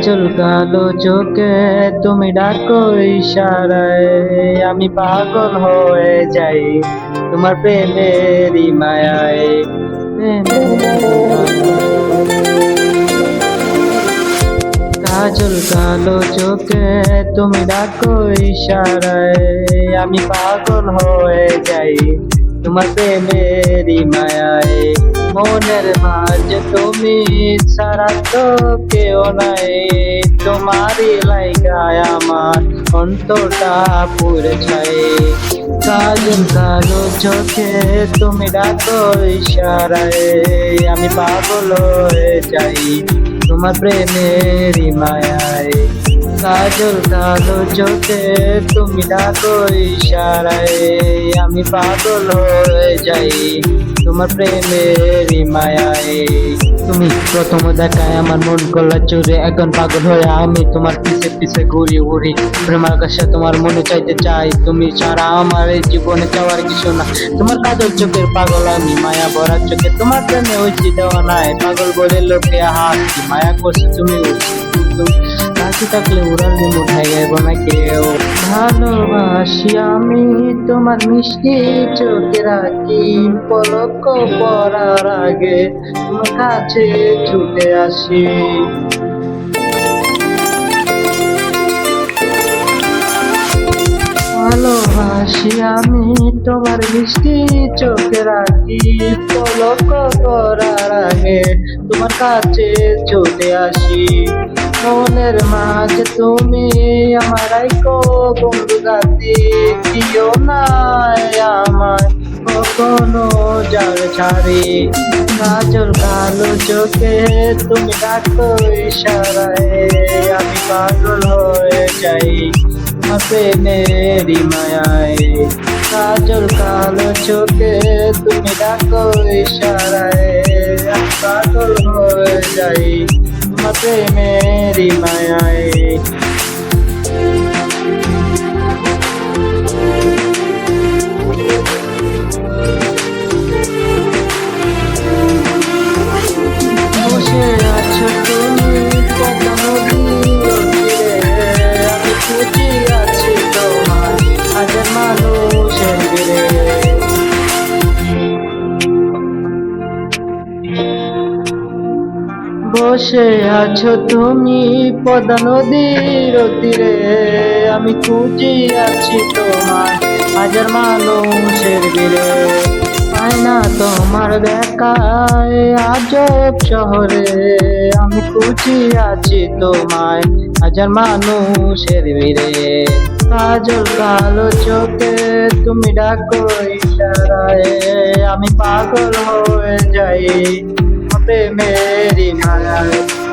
কাজল কালো চোখে তুমি ডাকো ইশারায়, আমি পাগল হয়ে যাই তোমার প্রেমেরই মায়ায়। কাজল কালো চোখে তুমি ডাকো ইশারায়, আমি পাগল হয়ে যাই তোমার প্রেমেরই মায়ায়। মনের মাঝে তুমি ছাড়া তো কেউ নাই, তোমারই লাইগায় আমার অন্তরটা পুড়ে যায়। কাজল কালো চোখে তুমি ডাকো ইশারায়, আমি পাগল হয়ে যাই তোমার প্রেমেরই মায়ায়। কাজল কালো চোখে তুমি ডাকো ইশারায়, আমি পাগল হয়ে যাই তোমার প্রেমেরই মায়ায়। তুমি প্রথম দেখায় আমার মন করলা চুরি, এখন পাগল হয়ে আমি তোমার পিছে পিছে ঘুরি ঘুরি। প্রেম আকাশে তোমার মনে চাইতে চাই, তুমি ছাড়া আমার এই জীবনে চাওয়ার কিছু না। তোমার কাজল চোখের পাগল আমি, মায়া ভরা চোখে তোমার প্রেমে হয়েছি দেওয়া নাই। পাগল বলে লোকে হাসি, মায়া করছে তুমি কাছে থাকলে উড়ার দিন উঠাই গেব না কেউ। ভালোবাসি আমি তোমার মিষ্টি চোখে রাখি, পলক পড়ার আগে তোমার কাছে ছুটে আসি। ভালোবাসি আমি তোমার মিষ্টি চোখে রাখি, পলক পড়ার আগে তোমার কাছে ছুটে আসি। মনের মাঝে তুমি আমার আইকো বন্ধু গাতি, দিও না আমায় কখনো যার ছাড়ি। কাজল কালো চোখে তুমি ডাকো ইশারায়, আমি পাগল হয়ে যাই তোমার প্রেমেরই মায়ায়। কাজল কালো চোখে তুমি ডাকো ইশারায়, আমি পাগল হয়ে যাই তোমার প্রেমেরই মায়ায়। বসে আছো তুমি কত নদীর তীরে, আমি খুঁজি আছি তোমার হাজার মানুষের ভিড়ে। বসে আছো তুমি পদ্মা নদীর তীরে, আমি খুঁজি আছি তোমার হাজার মানুষের ভিড়ে। পাই না তোমার দেখায় আজব শহরে, আমি খুঁজি আছি তোমায় হাজার মানুষের ভিড়ে। কাজল কালো চোখে তুমি ডাকো ইশারায়, আমি পাগল হয়ে যাই প্রেমেরই মায়ায়।